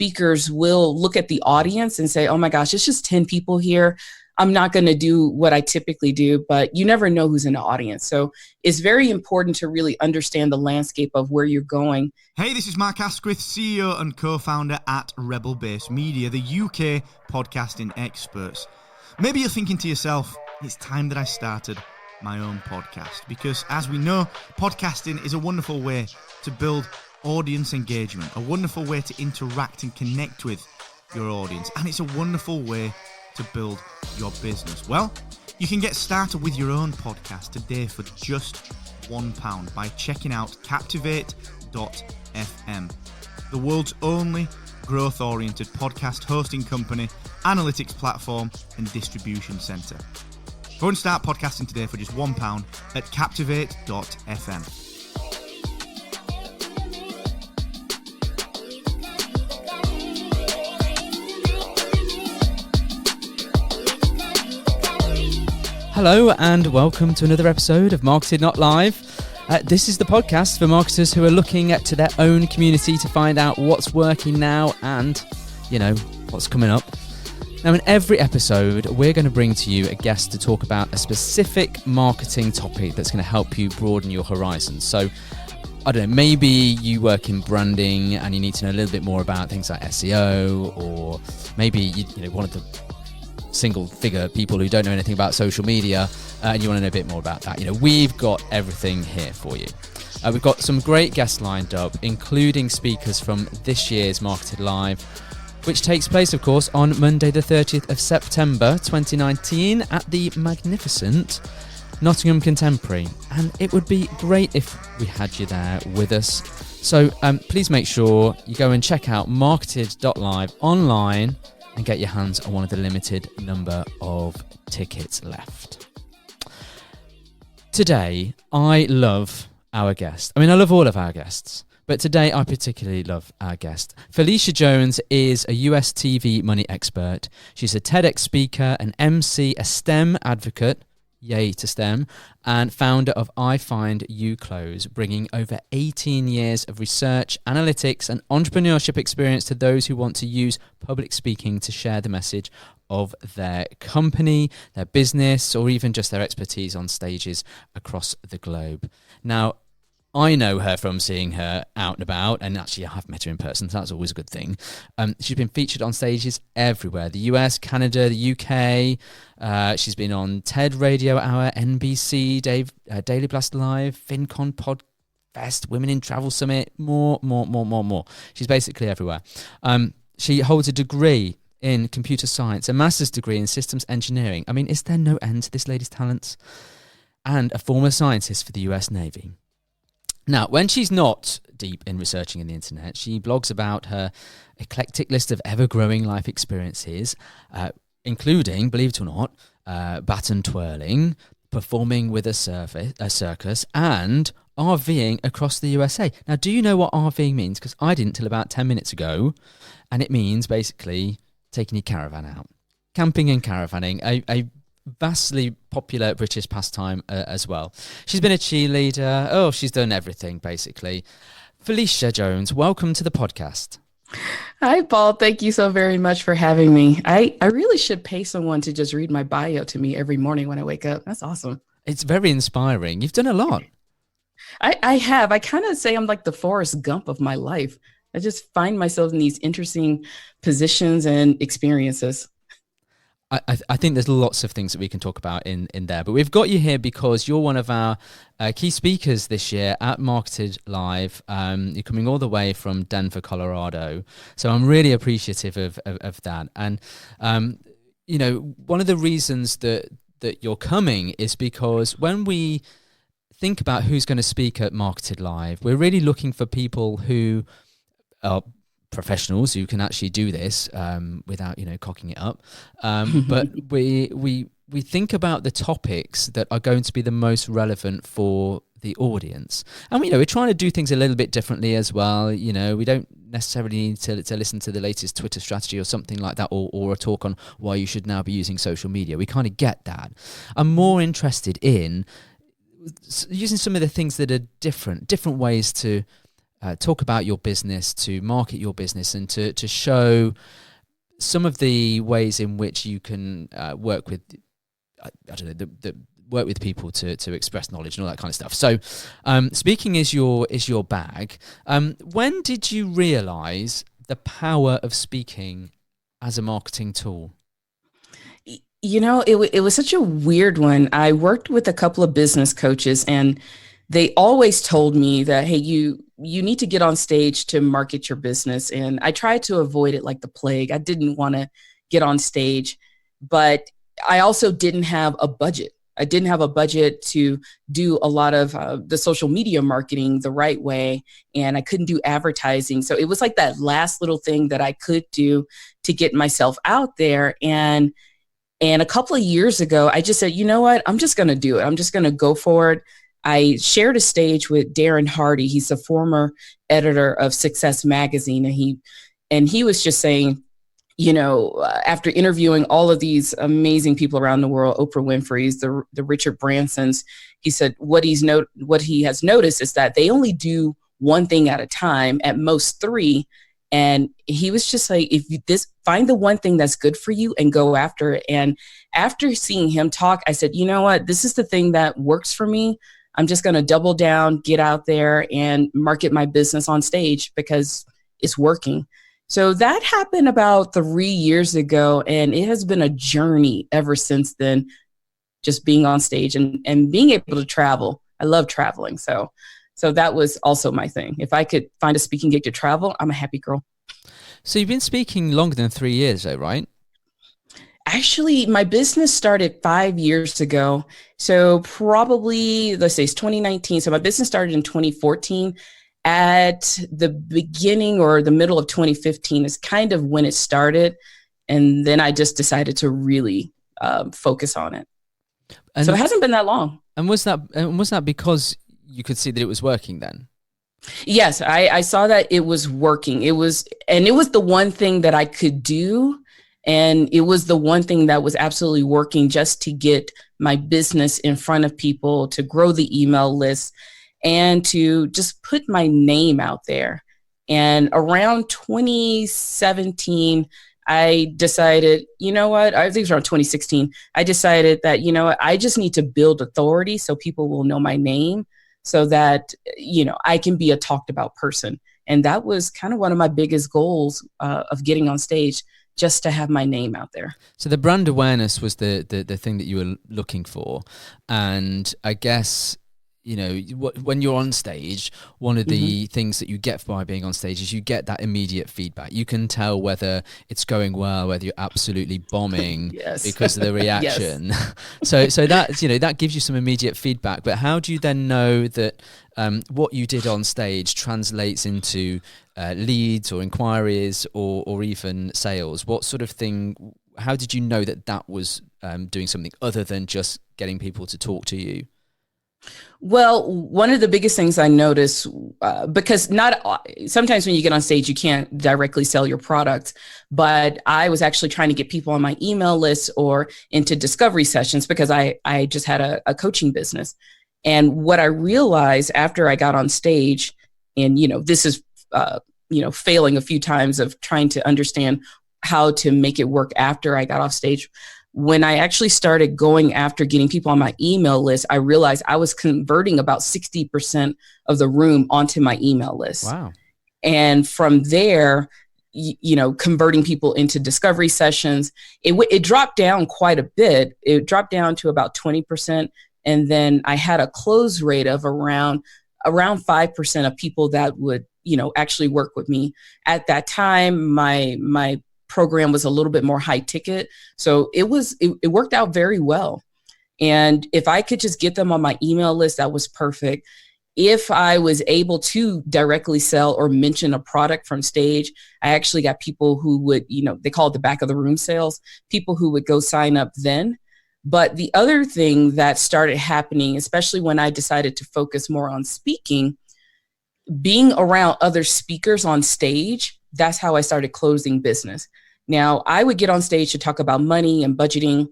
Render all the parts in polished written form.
speakers will look at the audience and say, oh my gosh, it's just 10 people here. I'm not going to do what I typically do, but you never know who's in the audience. So it's very important to really understand the landscape of where you're going. Hey, this is Mark Asquith, CEO and co-founder at Rebel Base Media, the UK podcasting experts. Maybe you're thinking to yourself, it's time that I started my own podcast, because as we know, podcasting is a wonderful way to build audience engagement, a wonderful way to interact and connect with your audience, and it's a wonderful way to build your business. Well, you can get started with your own podcast today for just £1 by checking out Captivate.fm, the world's only growth-oriented podcast hosting company, analytics platform, and distribution center. Go and start podcasting today for just £1 at Captivate.fm. Hello and welcome to another episode of MarketEd Not Live. This is the podcast for marketers who are looking to their own community to find out what's working now and, what's coming up. Now, in every episode, we're going to bring to you a guest to talk about a specific marketing topic that's going to help you broaden your horizons. So, I don't know, maybe you work in branding and you need to know a little bit more about things like SEO, or maybe one of the single figure people who don't know anything about social media and you want to know a bit more about that. We've got everything here for you. We've got some great guests lined up, including speakers from this year's MarketEd Live, which takes place, of course, on Monday the 30th of September 2019 at the magnificent Nottingham Contemporary. And it would be great if we had you there with us. So please make sure you go and check out marketed.live online and get your hands on one of the limited number of tickets left. Today, I love our guest. I love all of our guests, but today I particularly love our guest. Phylecia Jones is a US TV money expert. She's a TEDx speaker, an MC, a STEM advocate, yay to STEM, and founder of iFind U-Close, bringing over 18 years of research, analytics, and entrepreneurship experience to those who want to use public speaking to share the message of their company, their business, or even just their expertise on stages across the globe. Now, I know her from seeing her out and about, and actually I have met her in person, so that's always a good thing. She's been featured on stages everywhere, the US, Canada, the UK. She's been on TED Radio Hour, NBC, Daily Blast Live, FinCon Podfest, Women in Travel Summit, more. She's basically everywhere. She holds a degree in computer science, a master's degree in systems engineering. Is there no end to this lady's talents? And a former scientist for the US Navy. Now, when she's not deep in researching in the internet, she blogs about her eclectic list of ever-growing life experiences, including, believe it or not, baton twirling, performing with a circus, and RVing across the USA. Now, do you know what RVing means? Because I didn't till about 10 minutes ago, and it means basically taking your caravan out. Camping and caravanning, a vastly popular British pastime as well. She's been a cheerleader. Oh, she's done everything, basically. Phylecia Jones, welcome to the podcast. Hi, Paul. Thank you so very much for having me. I really should pay someone to just read my bio to me every morning when I wake up. That's awesome. It's very inspiring. You've done a lot. I have. I kind of say I'm like the Forrest Gump of my life. I just find myself in these interesting positions and experiences. I think there's lots of things that we can talk about in there, but we've got you here because you're one of our key speakers this year at MarketEd Live. You're coming all the way from Denver, Colorado, so I'm really appreciative of that. And one of the reasons that you're coming is because when we think about who's going to speak at MarketEd Live, we're really looking for people who are professionals who can actually do this without cocking it up, but we think about the topics that are going to be the most relevant for the audience, and we're trying to do things a little bit differently as well. We don't necessarily need to listen to the latest Twitter strategy or something like that, or a talk on why you should now be using social media. We kind of get that. I'm more interested in using some of the things that are different ways to talk about your business, to market your business, and to show some of the ways in which you can work with, I don't know, work with people to express knowledge and all that kind of stuff. So speaking is your bag. When did you realize the power of speaking as a marketing tool? It was such a weird one. I worked with a couple of business coaches, and they always told me that, hey, you need to get on stage to market your business. And I tried to avoid it like the plague. I didn't want to get on stage, but I also didn't have a budget. I didn't have a budget to do a lot of the social media marketing the right way, and I couldn't do advertising. So it was like that last little thing that I could do to get myself out there. And a couple of years ago, I just said, you know what, I'm just going to do it. I'm just going to go for it. I shared a stage with Darren Hardy. He's a former editor of Success Magazine. And he was just saying, after interviewing all of these amazing people around the world, Oprah Winfrey's, the Richard Bransons, he said what he has noticed is that they only do one thing at a time, at most three. And he was just like, find the one thing that's good for you and go after it. And after seeing him talk, I said, you know what, this is the thing that works for me. I'm just going to double down, get out there and market my business on stage because it's working. So that happened about 3 years ago, and it has been a journey ever since then, just being on stage and being able to travel. I love traveling. So that was also my thing. If I could find a speaking gig to travel, I'm a happy girl. So you've been speaking longer than 3 years though, right? Actually, my business started 5 years ago. So probably, let's say it's 2019. So my business started in 2014. At the beginning or the middle of 2015 is kind of when it started. And then I just decided to really focus on it. And so it hasn't been that long. And was that because you could see that it was working then? Yes, I saw that it was working. It was the one thing that I could do. And it was the one thing that was absolutely working, just to get my business in front of people, to grow the email list, and to just put my name out there. And around 2017, I decided, you know what, I think it was around 2016, I decided that, you know what, I just need to build authority so people will know my name, so that, I can be a talked about person. And that was kind of one of my biggest goals of getting on stage, just to have my name out there. So the brand awareness was the thing that you were looking for. And I guess, when you're on stage, one of the things that you get by being on stage is you get that immediate feedback. You can tell whether it's going well, whether you're absolutely bombing because of the reaction. So that gives you some immediate feedback. But how do you then know that what you did on stage translates into leads or inquiries or even sales? What sort of thing? How did you know that was doing something other than just getting people to talk to you? Well, one of the biggest things I noticed, because sometimes when you get on stage, you can't directly sell your product, but I was actually trying to get people on my email list or into discovery sessions, because I just had a coaching business. And what I realized after I got on stage, and, this is, failing a few times of trying to understand how to make it work after I got off stage. When I actually started going after getting people on my email list, I realized I was converting about 60% of the room onto my email list. Wow. And from there, converting people into discovery sessions, it dropped down quite a bit. It dropped down to about 20%. And then I had a close rate of around 5% of people that would, actually work with me. At that time, my program was a little bit more high ticket. So it worked out very well. And if I could just get them on my email list, that was perfect. If I was able to directly sell or mention a product from stage, I actually got people who would, they call it the back of the room sales, people who would go sign up then. But the other thing that started happening, especially when I decided to focus more on speaking, being around other speakers on stage, that's how I started closing business. Now, I would get on stage to talk about money and budgeting,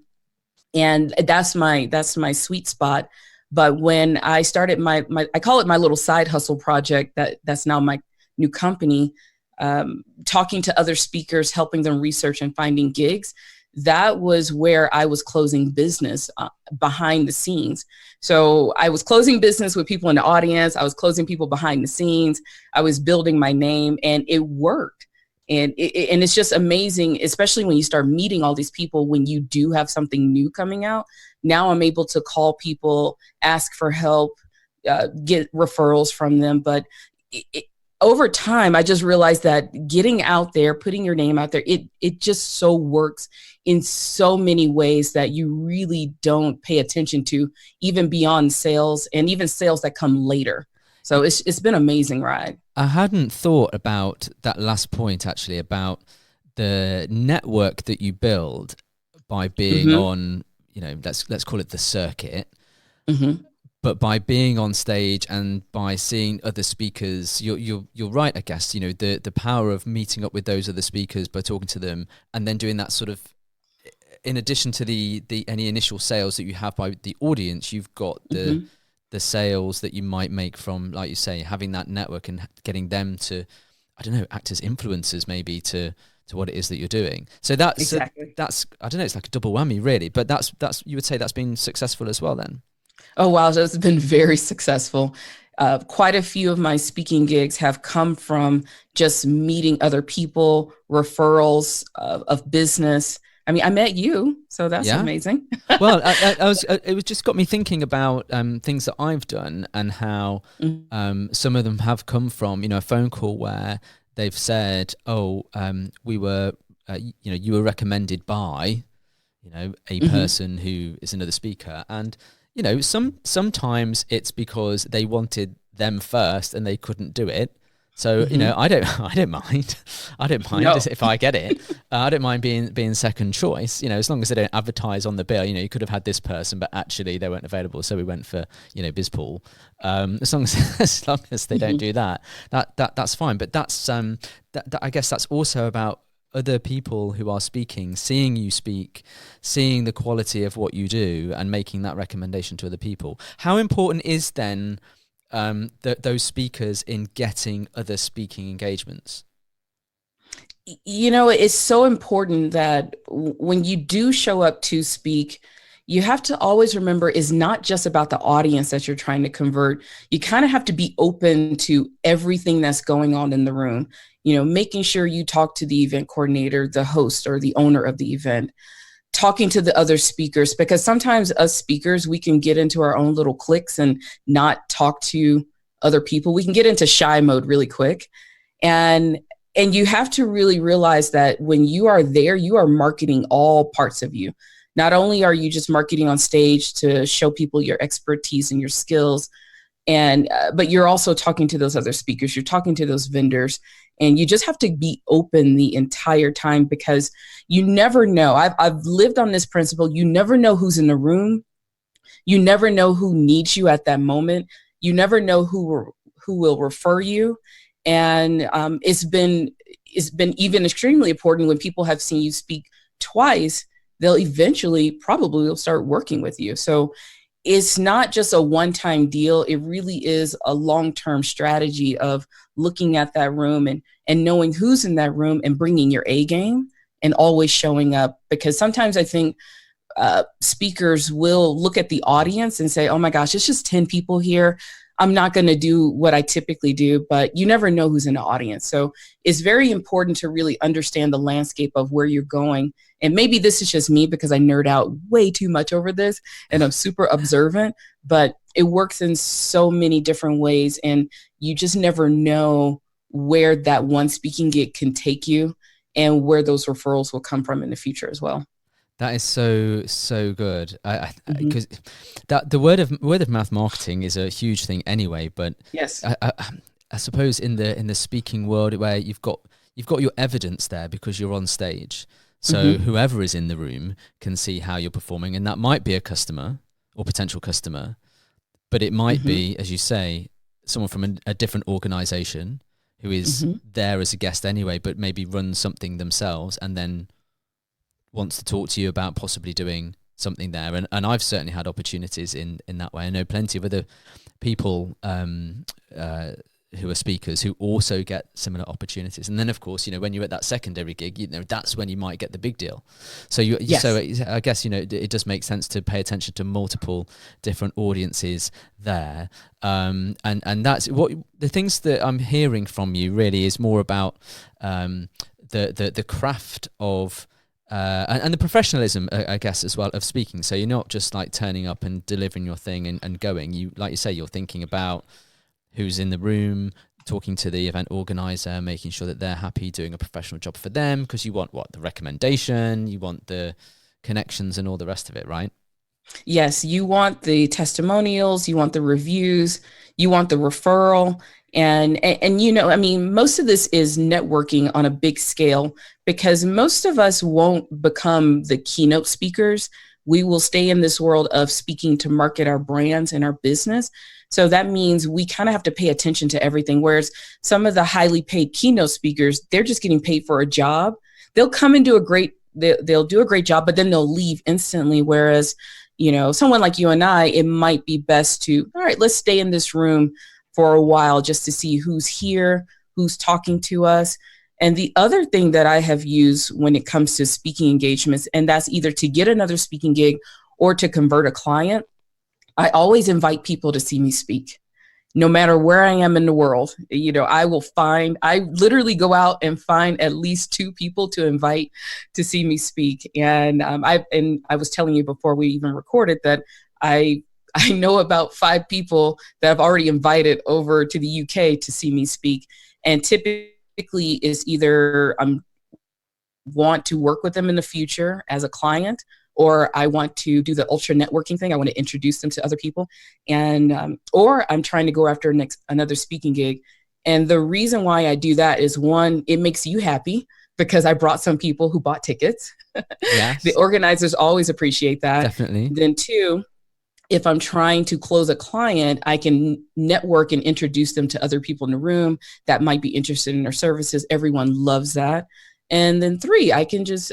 and that's my sweet spot. But when I started my I call it my little side hustle project, that's now my new company, talking to other speakers, helping them research and finding gigs, that was where I was closing business behind the scenes. So I was closing business with people in the audience. I was closing people behind the scenes. I was building my name, and it worked. And it's just amazing, especially when you start meeting all these people when you do have something new coming out. Now I'm able to call people, ask for help, get referrals from them. But over time, I just realized that getting out there, putting your name out there, it just so works in so many ways that you really don't pay attention to, even beyond sales and even sales that come later. So it's been an amazing ride. I hadn't thought about that last point, actually, about the network that you build by being on, let's call it the circuit. But by being on stage and by seeing other speakers, you're right, I guess. The power of meeting up with those other speakers, by talking to them, and then doing that sort of, in addition to the any initial sales that you have by the audience, you've got the sales that you might make from, like you say, having that network and getting them to, I don't know, act as influencers maybe to what it is that you're doing. So that's I don't know, it's like a double whammy really, but that's you would say that's been successful as well then. Oh, wow. So it's been very successful. Quite a few of my speaking gigs have come from just meeting other people, referrals of business. I mean, I met you, so that's amazing. Well, it was just got me thinking about things that I've done and how some of them have come from, a phone call where they've said, we were, you were recommended by, a person who is another speaker. And, sometimes it's because they wanted them first and they couldn't do it. So, I don't mind. I don't mind if I get it. I don't mind being second choice, as long as they don't advertise on the bill. You could have had this person, but actually they weren't available. So we went for, BizPool. As long as they don't do that's fine. But that's, I guess that's also about other people who are speaking, seeing you speak, seeing the quality of what you do and making that recommendation to other people. How important is then those speakers in getting other speaking engagements? It's so important that when you do show up to speak, you have to always remember it's not just about the audience that you're trying to convert. You kind of have to be open to everything that's going on in the room, making sure you talk to the event coordinator, the host, or the owner of the event, talking to the other speakers, because sometimes us speakers, we can get into our own little cliques and not talk to other people. We can get into shy mode really quick. And you have to really realize that when you are there, you are marketing all parts of you. Not only are you just marketing on stage to show people your expertise and your skills, but you're also talking to those other speakers, you're talking to those vendors, and you just have to be open the entire time, because you never know. I've lived on this principle. You never know who's in the room. You never know who needs you at that moment. You never know who will refer you. And it's been even extremely important when people have seen you speak twice, they'll eventually probably will start working with you. So it's not just a one-time deal. It really is a long-term strategy of looking at that room and knowing who's in that room and bringing your A game and always showing up. Because sometimes I think speakers will look at the audience and say, oh my gosh, it's just 10 people here. I'm not going to do what I typically do, but you never know who's in the audience. So it's very important to really understand the landscape of where you're going. And maybe this is just me because I nerd out way too much over this and I'm super observant, but it works in so many different ways. And you just never know where that one speaking gig can take you and where those referrals will come from in the future as well. That is so good. Because the word of mouth marketing is a huge thing anyway. But yes, I suppose in the speaking world where you've got your evidence there because you're on stage, so whoever is in the room can see how you're performing, and that might be a customer or potential customer, but it might be, as you say, someone from a different organization who is there as a guest anyway, but maybe runs something themselves and then wants to talk to you about possibly doing something there. And I've certainly had opportunities in that way. I know plenty of other people who are speakers who also get similar opportunities. And then of course, when you're at that secondary gig, that's when you might get the big deal. So Yes. so I guess, it does make sense to pay attention to multiple different audiences there. And that's what the things that I'm hearing from you really is more about the craft of and the professionalism, I guess, as well, of speaking. So you're not just like turning up and delivering your thing and going. You, like you say, you're thinking about who's in the room, talking to the event organizer, making sure that they're happy, doing a professional job for them, because you want the recommendation, you want the connections and all the rest of it, right? Yes, you want the testimonials, you want the reviews, you want the referral. And I mean, most of this is networking on a big scale, because most of us won't become the keynote speakers. We will stay in this world of speaking to market our brands and our business. So that means we kind of have to pay attention to everything. Whereas some of the highly paid keynote speakers, they're just getting paid for a job. They'll come and they'll do a great job, but then they'll leave instantly. Whereas, someone like you and I, it might be best to, all right, let's stay in this room for a while just to see who's here, who's talking to us. And the other thing that I have used when it comes to speaking engagements, and that's either to get another speaking gig or to convert a client, I always invite people to see me speak. No matter where I am in the world, I literally go out and find at least 2 people to invite to see me speak. And I was telling you before we even recorded that I know about 5 people that I've already invited over to the UK to see me speak. And typically is either want to work with them in the future as a client, or I want to do the ultra networking thing. I want to introduce them to other people, and or I'm trying to go after another speaking gig. And the reason why I do that is, one, it makes you happy because I brought some people who bought tickets. Yes. The organizers always appreciate that. Definitely. Then 2, if I'm trying to close a client, I can network and introduce them to other people in the room that might be interested in their services. Everyone loves that. And then 3, I can just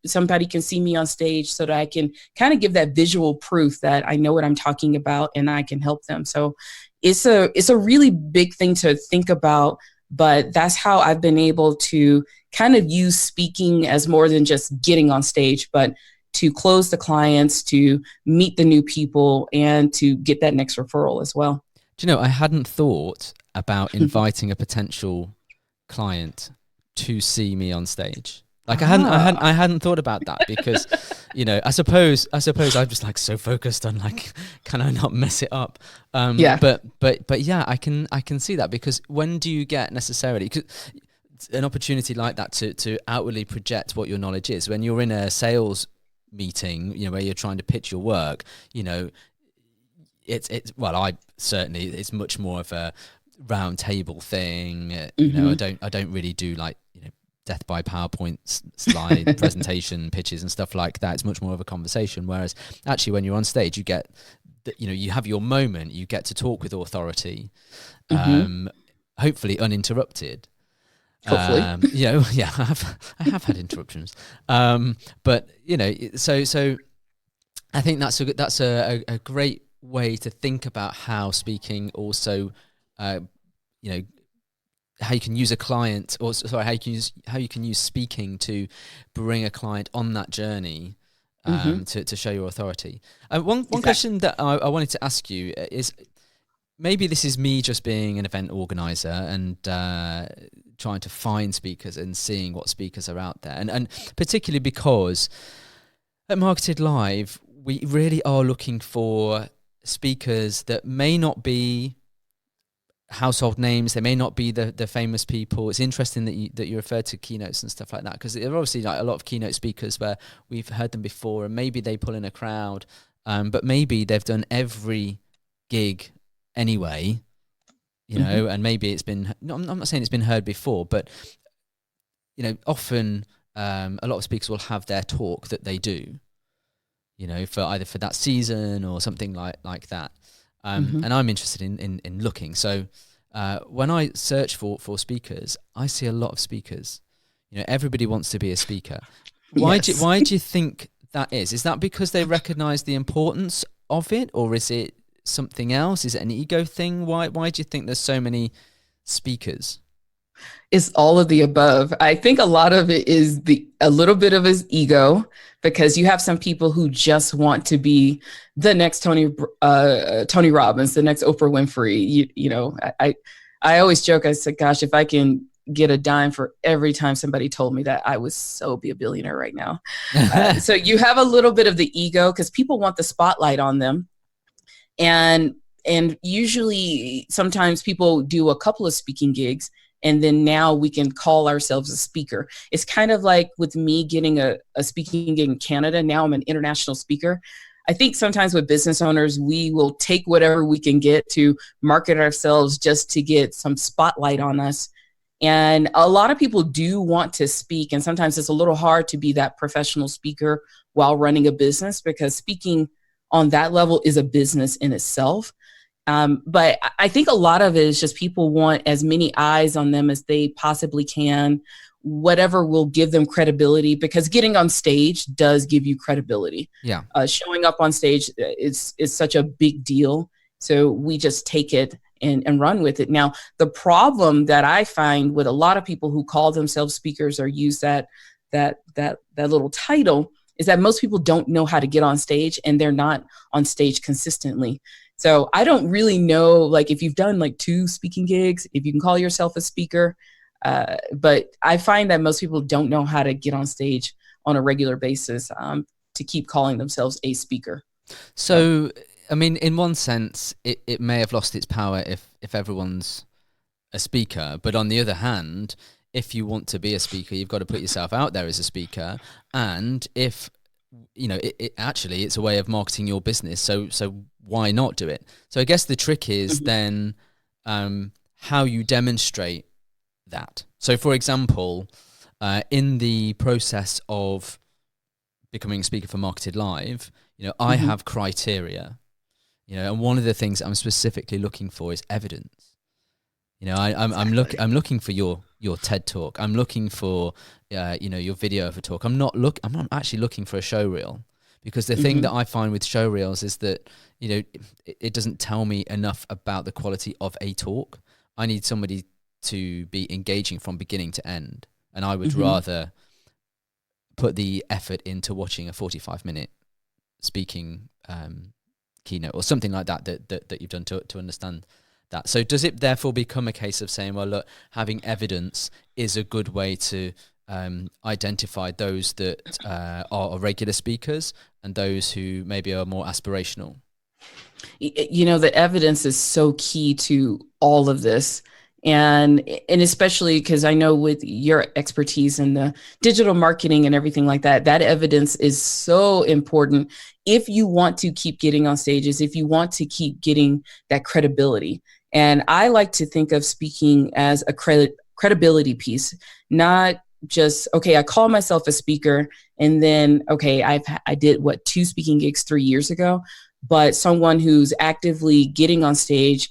somebody can see me on stage so that I can kind of give that visual proof that I know what I'm talking about and I can help them. So it's a really big thing to think about, but that's how I've been able to kind of use speaking as more than just getting on stage, but to close the clients, to meet the new people, and to get that next referral as well. Do you know, I hadn't thought about inviting a potential client to see me on stage. Like I hadn't thought about that because, I suppose I'm just like so focused on like, can I not mess it up? Yeah. But yeah, I can see that, because when do you get necessarily an opportunity like that to outwardly project what your knowledge is? When you're in a sales meeting, where you're trying to pitch your work, it's much more of a round table thing. I don't really do like, death by PowerPoint slide presentation pitches and stuff like that. It's much more of a conversation. Whereas actually when you're on stage, you get, you have your moment, you get to talk with authority, hopefully uninterrupted. Hopefully. I have had interruptions. But so I think that's a great way to think about how speaking also, how you can use a client, how you can use speaking to bring a client on that journey, to show your authority. One question that I wanted to ask you is, maybe this is me just being an event organizer and trying to find speakers and seeing what speakers are out there, and particularly because at MarketEd Live we really are looking for speakers that may not be household names, they may not be the famous people. It's interesting that you refer to keynotes and stuff like that, because there are obviously like a lot of keynote speakers where we've heard them before and maybe they pull in a crowd, but maybe they've done every gig anyway, and maybe it's been, I'm not saying it's been heard before, but often a lot of speakers will have their talk that they do, for either for that season or something like that. And I'm interested in looking. So when I search for speakers, I see a lot of speakers. Everybody wants to be a speaker. Why do you think that is? Is that because they recognize the importance of it, or is it something else? Is it an ego thing? Why do you think there's so many speakers? It's all of the above. I think a lot of it is a little bit of his ego, because you have some people who just want to be the next Tony Robbins, the next Oprah Winfrey. I always joke. I said, "Gosh, if I can get a dime for every time somebody told me that, I would so be a billionaire right now." So you have a little bit of the ego because people want the spotlight on them, and usually sometimes people do a couple of speaking gigs, and then now we can call ourselves a speaker. It's kind of like with me getting a speaking gig in Canada. Now I'm an international speaker. I think sometimes with business owners, we will take whatever we can get to market ourselves just to get some spotlight on us. And a lot of people do want to speak. And sometimes it's a little hard to be that professional speaker while running a business, because speaking on that level is a business in itself. But I think a lot of it is just people want as many eyes on them as they possibly can, whatever will give them credibility, because getting on stage does give you credibility. Yeah. Showing up on stage is such a big deal. So we just take it and run with it. Now, the problem that I find with a lot of people who call themselves speakers or use that little title is that most people don't know how to get on stage, and they're not on stage consistently. So I don't really know, like, if you've done like 2 speaking gigs, if you can call yourself a speaker. But I find that most people don't know how to get on stage on a regular basis to keep calling themselves a speaker. So, I mean, in one sense, it may have lost its power if everyone's a speaker. But on the other hand, if you want to be a speaker, you've got to put yourself out there as a speaker. And if, it's a way of marketing your business. So why not do it? So I guess the trick is then how you demonstrate that. So, for example, in the process of becoming a speaker for MarketEd Live, I have criteria, and one of the things I'm specifically looking for is evidence. I'm looking for your TED talk. I'm looking for your video of a talk. I'm not actually looking for a show reel, because the thing that I find with show reels is that it doesn't tell me enough about the quality of a talk. I need somebody to be engaging from beginning to end, and I would rather put the effort into watching a 45-minute speaking keynote or something like that you've done to understand that. So does it therefore become a case of saying, well, look, having evidence is a good way to identify those that are regular speakers and those who maybe are more aspirational? The evidence is so key to all of this. And especially because I know with your expertise in the digital marketing and everything like that, that evidence is so important if you want to keep getting on stages, if you want to keep getting that credibility. And I like to think of speaking as a credibility piece, not just, okay, I call myself a speaker and then, okay, I did 2 speaking gigs 3 years ago, but someone who's actively getting on stage.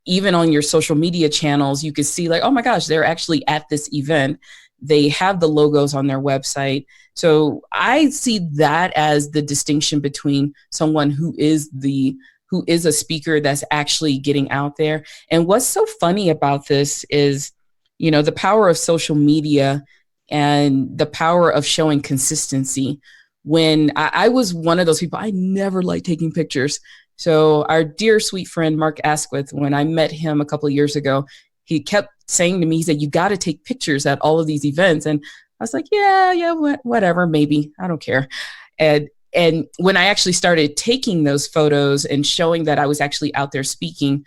Even on your social media channels, you could see like, oh my gosh, they're actually at this event. They have the logos on their website. So I see that as the distinction between someone who is a speaker that's actually getting out there. And what's so funny about this is, the power of social media and the power of showing consistency. When I was one of those people, I never liked taking pictures. So our dear sweet friend, Mark Asquith, when I met him a couple of years ago, he kept saying to me, he said, you got to take pictures at all of these events. And I was like, yeah, whatever, maybe, I don't care. And when I actually started taking those photos and showing that I was actually out there speaking,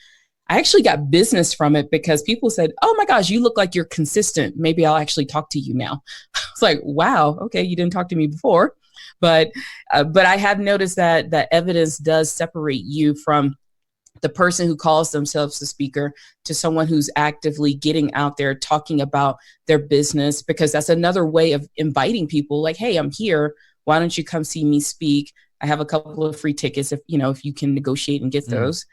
I actually got business from it, because people said, oh my gosh, you look like you're consistent. Maybe I'll actually talk to you now. I was like, wow, okay, you didn't talk to me before. But I have noticed that evidence does separate you from the person who calls themselves a speaker to someone who's actively getting out there talking about their business, because that's another way of inviting people like, hey, I'm here. Why don't you come see me speak? I have a couple of free tickets if you can negotiate and get those.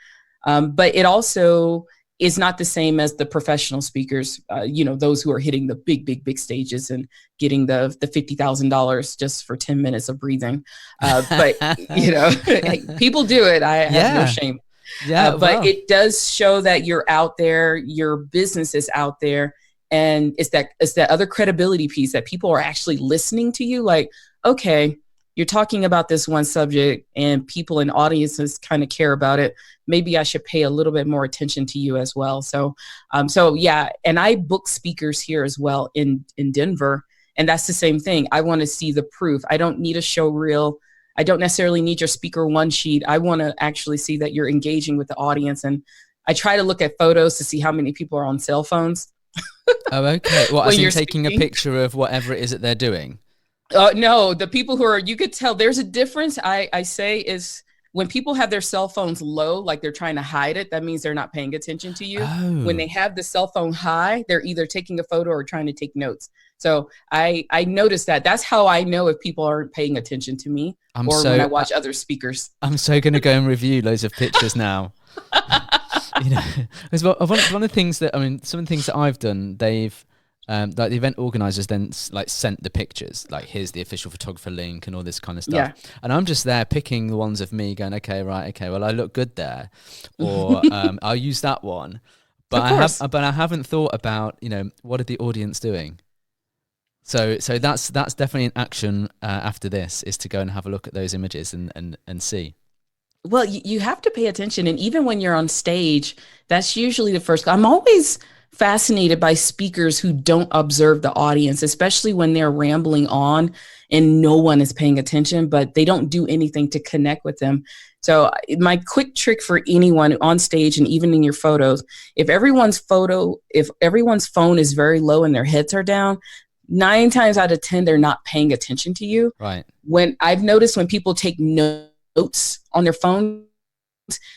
But it also is not the same as the professional speakers, those who are hitting the big stages and getting the $50,000 just for 10 minutes of breathing. But, people do it. I have no shame. Yeah, But well, it does show that you're out there, your business is out there. And it's that other credibility piece that people are actually listening to you. Like, okay, you're talking about this one subject and people in audiences kind of care about it. Maybe I should pay a little bit more attention to you as well. So yeah, and I book speakers here as well in Denver, and that's the same thing. I want to see the proof. I don't need a show reel. I don't necessarily need your speaker one sheet. I want to actually see that you're engaging with the audience, and I try to look at photos to see how many people are on cell phones. oh, okay. Well, as When in you're taking a speaking. picture of whatever it is that they're doing. No, the people who are, you could tell there's a difference. I say is when people have their cell phones low, like they're trying to hide it, that means they're not paying attention to you. When Oh, they have the cell phone high, they're either taking a photo or trying to take notes. So I noticed that. That's how I know if people aren't paying attention to me, I'm or when I so watch other speakers. I'm so going to go and review loads of pictures now. You know, as well, one of the things that, I mean, some of the things that I've done, they've like the event organizers then like sent the pictures, like here's the official photographer link and all this kind of stuff. Yeah. And I'm just there picking the ones of me going, okay, right, okay, well, I look good there, or I'll use that one. But Of course. but I haven't thought about, you know, what are the audience doing? So that's definitely an action after this, is to go and have a look at those images and see. Well, you have to pay attention. And even when you're on stage, that's usually the first. I'm always fascinated by speakers who don't observe the audience, especially when they're rambling on and no one is paying attention, but they don't do anything to connect with them. So my quick trick for anyone on stage and even in your photos, if everyone's phone is very low and their heads are down, 9 times out of 10, they're not paying attention to you. Right. When I've noticed when people take notes on their phone,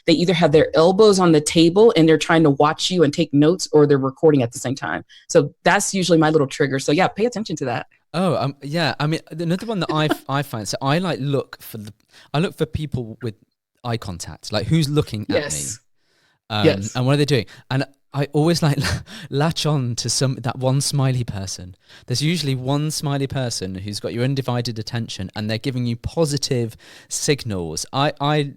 they either have their elbows on the table and they're trying to watch you and take notes, or they're recording at the same time. So that's usually my little trigger. So yeah, pay attention to that. Oh, yeah. I mean, another one that I find. So I like I look for people with eye contact, like who's looking at Yes. me, Yes. and what are they doing? And I always like latch on to that one smiley person. There's usually one smiley person who's got your undivided attention, and they're giving you positive signals. I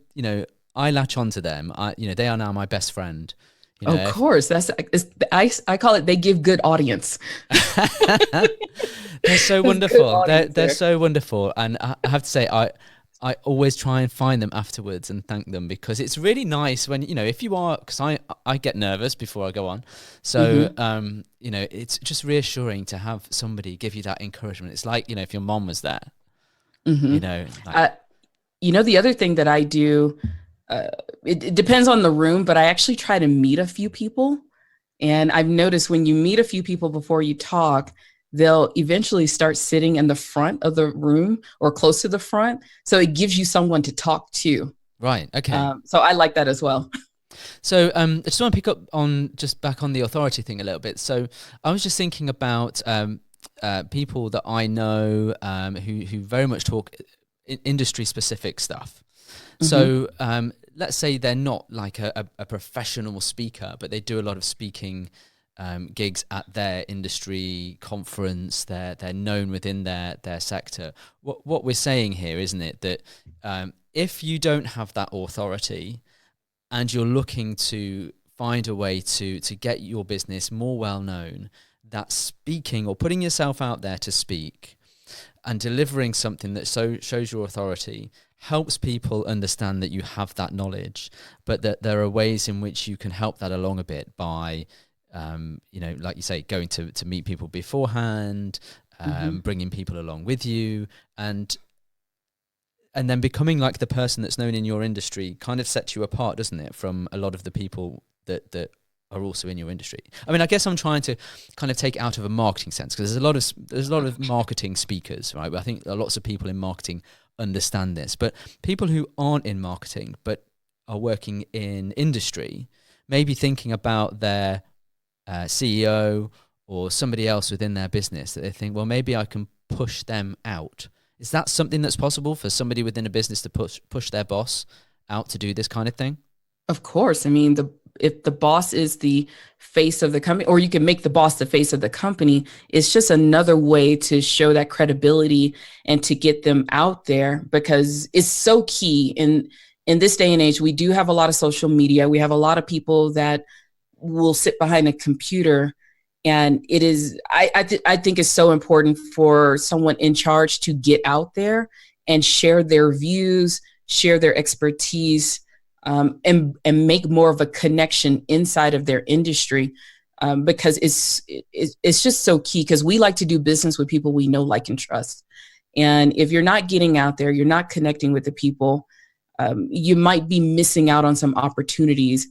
latch on to them. They are now my best friend. You know, Of course. I call it, they give good audience. they're so Good wonderful. They're audience there. so wonderful, and I have to say, I always try and find them afterwards and thank them, because it's really nice when, if you are, because I get nervous before I go on, so it's just reassuring to have somebody give you that encouragement. It's like, if your mom was there, like, The other thing that I do, it depends on the room, but I actually try to meet a few people. And I've noticed when you meet a few people before you talk, they'll eventually start sitting in the front of the room or close to the front. So it gives you someone to talk to. right, okay. So I like that as well. So I just want to pick up on, just back on the authority thing a little bit. So I was just thinking about people that I know who very much talk industry specific stuff. Mm-hmm. So let's say they're not like a professional speaker, but they do a lot of speaking gigs at their industry conference. They're known within their sector. What we're saying here, isn't it, that if you don't have that authority and you're looking to find a way to get your business more well known, that speaking or putting yourself out there to speak and delivering something that shows your authority helps people understand that you have that knowledge, but that there are ways in which you can help that along a bit by like you say, going to meet people beforehand, bringing people along with you, and then becoming like the person that's known in your industry kind of sets you apart, doesn't it, from a lot of the people that are also in your industry. I mean, I guess I'm trying to kind of take it out of a marketing sense, because there's a lot of marketing speakers, right? I think lots of people in marketing understand this, but people who aren't in marketing but are working in industry may be thinking about their CEO or somebody else within their business, that they think, well, maybe I can push them out. Is that something that's possible for somebody within a business to push their boss out to do this kind of thing? Of course. I mean, if the boss is the face of the company, or you can make the boss the face of the company, it's just another way to show that credibility and to get them out there, because it's so key. And in this day and age, we do have a lot of social media. We have a lot of people that will sit behind a computer. And it is, I think it's so important for someone in charge to get out there and share their views, share their expertise, and make more of a connection inside of their industry, because it's just so key, because we like to do business with people we know, like, and trust. And if you're not getting out there, you're not connecting with the people, you might be missing out on some opportunities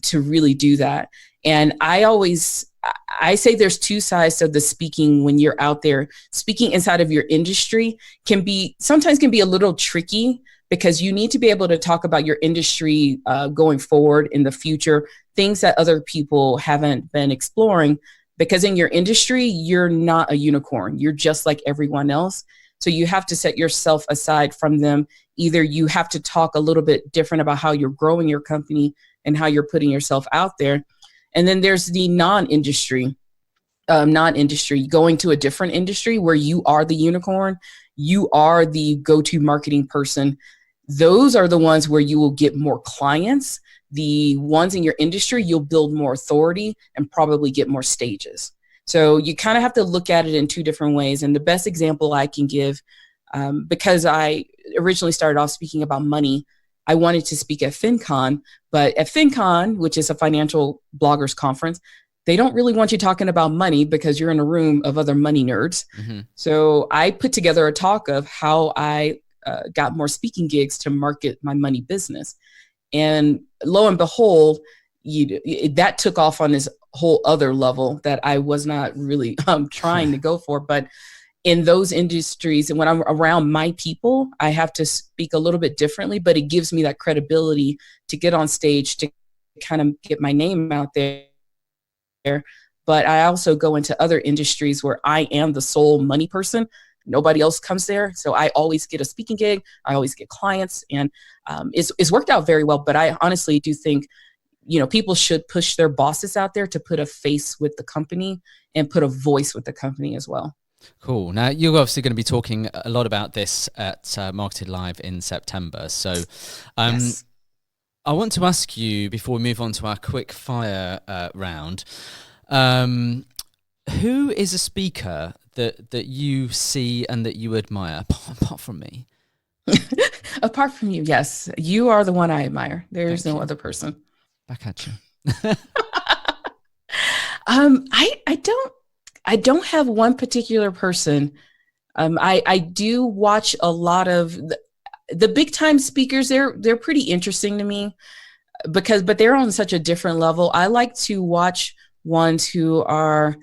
to really do that. And I say there's two sides of the speaking. When you're out there speaking inside of your industry, sometimes can be a little tricky, because you need to be able to talk about your industry going forward in the future, things that other people haven't been exploring, because in your industry, you're not a unicorn. You're just like everyone else. So you have to set yourself aside from them. Either you have to talk a little bit different about how you're growing your company and how you're putting yourself out there. And then there's the non-industry, going to a different industry where you are the unicorn, you are the go-to marketing person. Those are the ones where you will get more clients. The ones in your industry, you'll build more authority and probably get more stages. So you kind of have to look at it in two different ways. And the best example I can give, because I originally started off speaking about money, I wanted to speak at FinCon, but at FinCon, which is a financial bloggers conference, they don't really want you talking about money because you're in a room of other money nerds. Mm-hmm. So I put together a talk of how I got more speaking gigs to market my money business. And lo and behold, that took off on this whole other level that I was not really trying to go for. But in those industries, and when I'm around my people, I have to speak a little bit differently, but it gives me that credibility to get on stage, to kind of get my name out there. But I also go into other industries where I am the sole money person. Nobody else comes there. So I always get a speaking gig. I always get clients, and it's worked out very well. But I honestly do think, people should push their bosses out there to put a face with the company and put a voice with the company as well. Cool. Now, you're obviously going to be talking a lot about this at MarketEd Live in September. So yes. I want to ask you, before we move on to our quick fire round, who is a speaker that you see and that you admire, apart from me? Apart from you, yes. You are the one I admire. There's no other person. Back at you. I don't have one particular person. I do watch a lot of the big time speakers. They're pretty interesting to me but they're on such a different level. I like to watch ones who are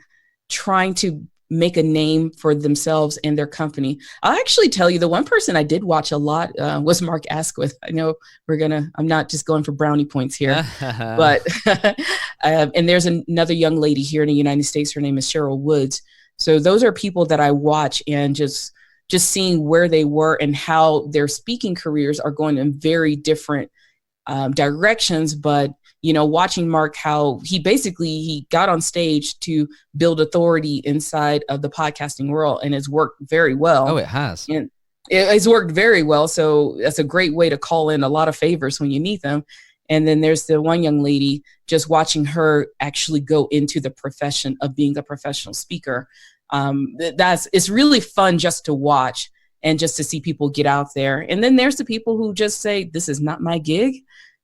trying to make a name for themselves and their company. I'll actually tell you, the one person I did watch a lot was Mark Asquith. I know I'm not just going for brownie points here, but, and there's another young lady here in the United States. Her name is Cheryl Woods. So those are people that I watch, and just seeing where they were and how their speaking careers are going in very different directions. But watching Mark, how he got on stage to build authority inside of the podcasting world, and it's worked very well. Oh, it has. And it's worked very well. So that's a great way to call in a lot of favors when you need them. And then there's the one young lady, just watching her actually go into the profession of being a professional speaker. It's really fun just to watch and just to see people get out there. And then there's the people who just say, this is not my gig.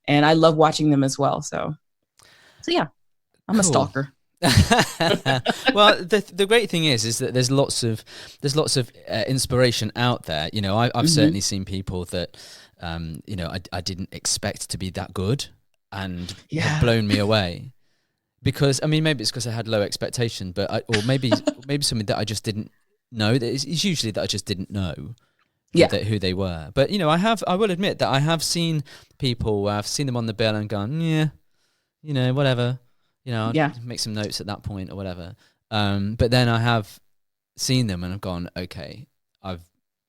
And I love watching them as well. So yeah, I'm a stalker. Well, the great thing is that there's lots of inspiration out there. I've certainly seen people that I didn't expect to be that good, and have blown me away. Because maybe it's because I had low expectation, or maybe something that I just didn't know. It's usually that I just didn't know. Who they were. But I will admit that I have seen people, I've seen them on the bill and gone, whatever, I'll make some notes at that point or whatever. But then I have seen them and I've gone, okay, I've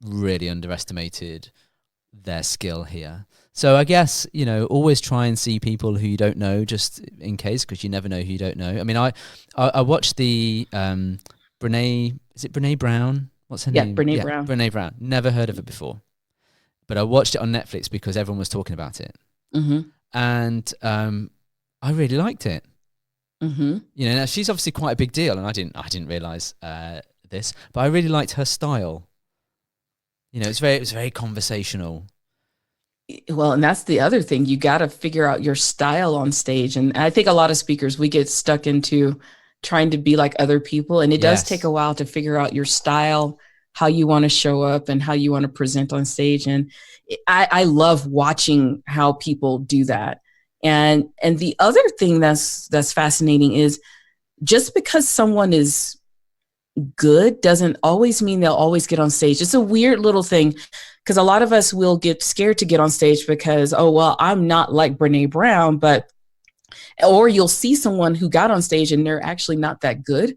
really underestimated their skill here. So I guess, always try and see people who you don't know, just in case, because you never know who you don't know. I watched the Brene Brown? What's her name? Brene Brown. Brene Brown. Never heard of her before. but I watched it on Netflix because everyone was talking about it. Mm-hmm. And I really liked it. Mm-hmm. You know, now she's obviously quite a big deal, and I didn't realize this, but I really liked her style. You know, it was very conversational. Well, and that's the other thing. You got to figure out your style on stage. And I think a lot of speakers, we get stuck into trying to be like other people. And it does take a while to figure out your style, how you want to show up and how you want to present on stage. And I love watching how people do that. And the other thing that's fascinating is just because someone is good doesn't always mean they'll always get on stage. It's a weird little thing because a lot of us will get scared to get on stage because, oh, well, I'm not like Brene Brown, or you'll see someone who got on stage and they're actually not that good.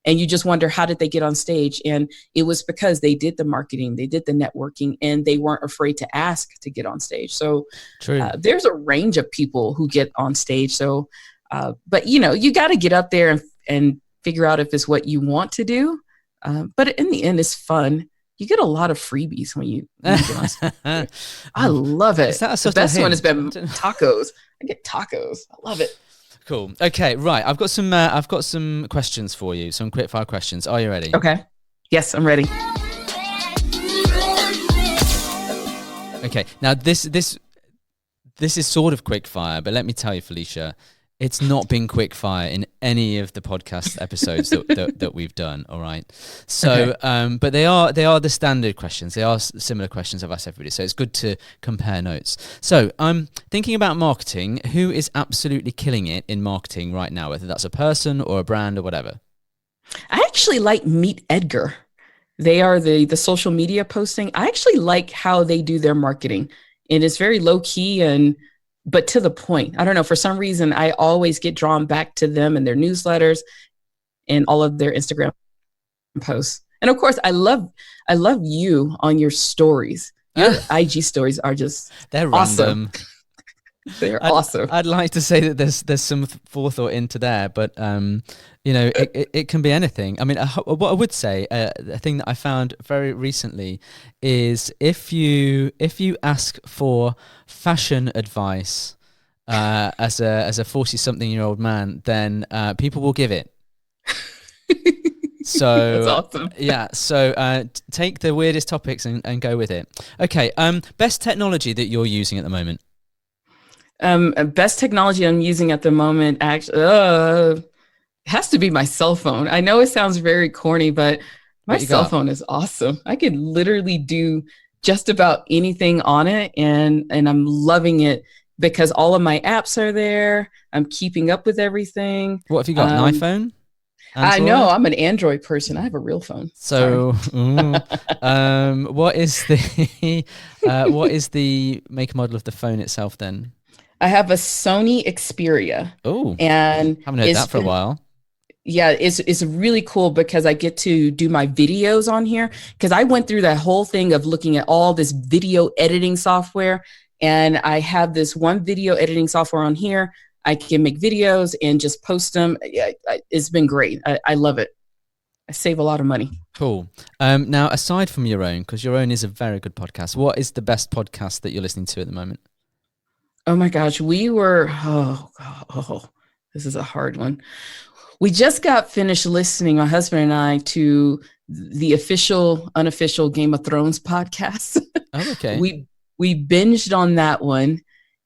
And you just wonder, how did they get on stage? And it was because they did the marketing, they did the networking, and they weren't afraid to ask to get on stage. So there's a range of people who get on stage. So, but you got to get up there and figure out if it's what you want to do. But in the end, it's fun. You get a lot of freebies when you get on stage. I love it. The best one has been tacos. I get tacos. I love it. Cool. Okay, right. I've got some questions for you. Some quick fire questions. Are you ready? Okay. Yes, I'm ready. Okay. Now this is sort of quick fire, but let me tell you, Phylecia, it's not been quick fire in any of the podcast episodes that we've done. All right. So, okay. But they are the standard questions. They are similar questions I've asked everybody. So it's good to compare notes. So I'm thinking about marketing. Who is absolutely killing it in marketing right now, whether that's a person or a brand or whatever? I actually like Meet Edgar. They are the social media posting. I actually like how they do their marketing, and it's very low key but to the point. I don't know, for some reason, I always get drawn back to them and their newsletters and all of their Instagram posts. And of course, I love you on your stories. Your IG stories are they're awesome. Random. They're awesome. I'd like to say that there's some forethought into there, but it can be anything. I mean, what I would say, a thing that I found very recently is if you ask for fashion advice as a 40-something-year-old man, then people will give it. So that's awesome. Yeah. So take the weirdest topics and go with it. Okay. Best technology that you're using at the moment. Best technology I'm using at the moment actually has to be my cell phone. I know it sounds very corny, but my cell phone is awesome. I could literally do just about anything on it, and I'm loving it because all of my apps are there. I'm keeping up with everything. What have you got? An iPhone? Android? I know, I'm an Android person. I have a real phone. So, what is the make and model of the phone itself then? I have a Sony Xperia. Oh, and haven't heard that for a while. Yeah, it's really cool because I get to do my videos on here, because I went through that whole thing of looking at all this video editing software, and I have this one video editing software on here. I can make videos and just post them. Yeah, it's been great. I love it. I save a lot of money. Cool. Now, aside from your own, because your own is a very good podcast, what is the best podcast that you're listening to at the moment? Oh my gosh, this is a hard one. We just got finished listening, my husband and I, to the official, unofficial Game of Thrones podcast. Oh, okay. We binged on that one,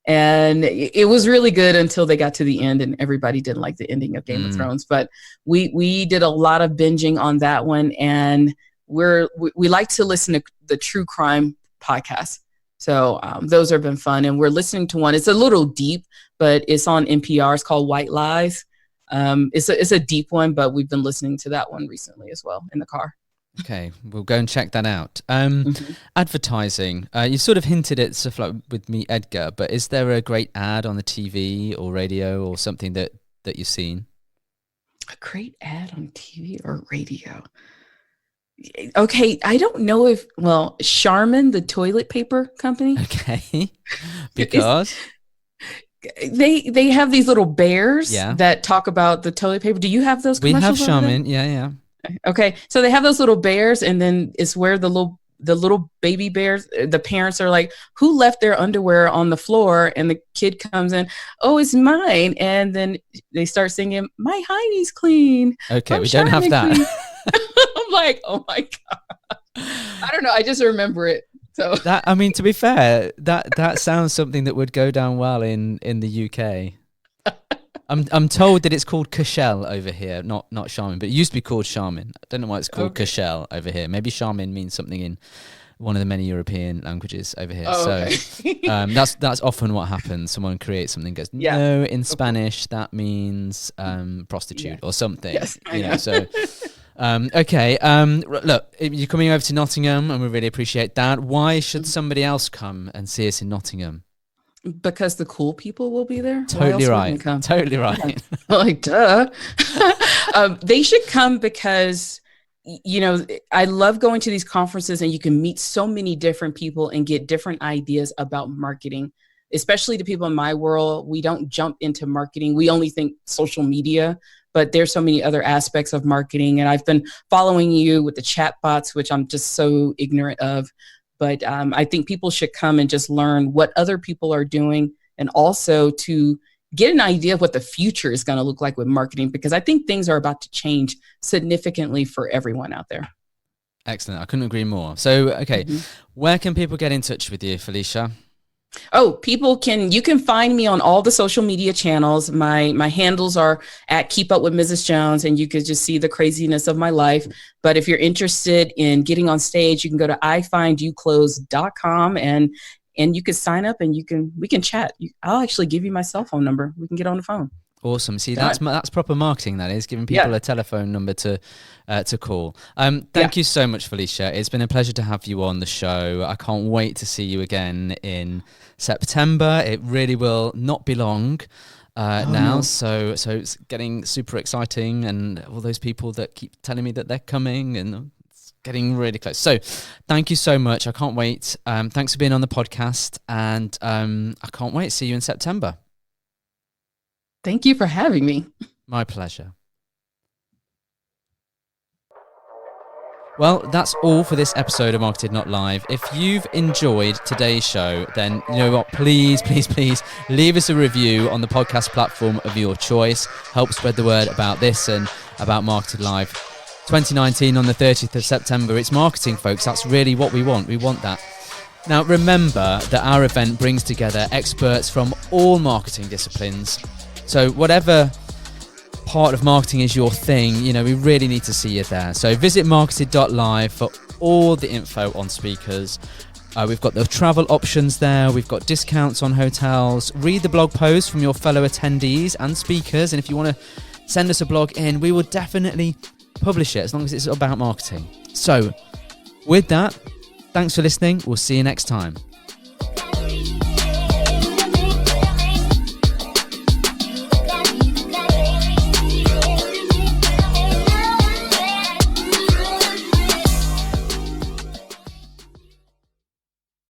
and it was really good until they got to the end, and everybody didn't like the ending of Game of Thrones. But we did a lot of binging on that one, and we like to listen to the true crime podcast. So those have been fun, and we're listening to one. It's a little deep, but it's on NPR. It's called White Lies. It's a deep one, but we've been listening to that one recently as well in the car. Okay, we'll go and check that out. Advertising. You sort of hinted at stuff like with Meet Edgar, but is there a great ad on the TV or radio or something that you've seen? A great ad on TV or radio? Okay, I don't know Charmin, the toilet paper company. Okay, because they have these little bears that talk about the toilet paper. Do you have those commercials? We have Charmin, yeah. Okay, so they have those little bears, and then it's where the little the little baby bears, the parents are like, who left their underwear on the floor? And the kid comes in, oh, it's mine. And then they start singing, my hiney's clean. Okay, we don't have that. I'm like, oh my God. I don't know. I just remember it. So that, I mean, to be fair, that sounds something that would go down well in the UK. I'm told that it's called Cashel over here, not Charmin, but it used to be called Charmin. I don't know why it's called Cashel over here. Maybe Charmin means something in one of the many European languages over here. That's often what happens. Someone creates something, goes, no, in Spanish that means prostitute or something. Yes, you know. So okay. Look, you're coming over to Nottingham, and we really appreciate that. Why should somebody else come and see us in Nottingham? Because the cool people will be there. Totally right. Totally right. Like, duh. They should come because, you know, I love going to these conferences and you can meet so many different people and get different ideas about marketing, especially the people in my world. We don't jump into marketing. We only think social media, but there's so many other aspects of marketing. And I've been following you with the chat bots, which I'm just so ignorant of. But I think people should come and just learn what other people are doing, and also to get an idea of what the future is going to look like with marketing, because I think things are about to change significantly for everyone out there. Excellent. I couldn't agree more. So, okay, where can people get in touch with you, Phylecia? Oh, you can find me on all the social media channels. My handles are at Keep Up with Mrs. Jones, and you could just see the craziness of my life. But if you're interested in getting on stage, you can go to ifindyouclose.com and you can sign up and we can chat. I'll actually give you my cell phone number. We can get on the phone. Awesome. See, that's proper marketing. That is giving people a telephone number to call. Thank you so much, Phylecia. It's been a pleasure to have you on the show. I can't wait to see you again in September. It really will not be long now. So it's getting super exciting, and all those people that keep telling me that they're coming, and it's getting really close. So thank you so much. I can't wait. Thanks for being on the podcast, and I can't wait to see you in September. Thank you for having me. My pleasure. Well, that's all for this episode of Marketed Not Live. If you've enjoyed today's show, then you know what? Please leave us a review on the podcast platform of your choice. Help spread the word about this and about Marketed Live 2019 on the 30th of September. It's marketing, folks. That's really what we want. We want that. Now, remember that our event brings together experts from all marketing disciplines. So whatever part of marketing is your thing, you know, we really need to see you there. So visit marketed.live for all the info on speakers. We've got the travel options there. We've got discounts on hotels. Read the blog posts from your fellow attendees and speakers. And if you want to send us a blog in, we will definitely publish it as long as it's about marketing. So with that, thanks for listening. We'll see you next time.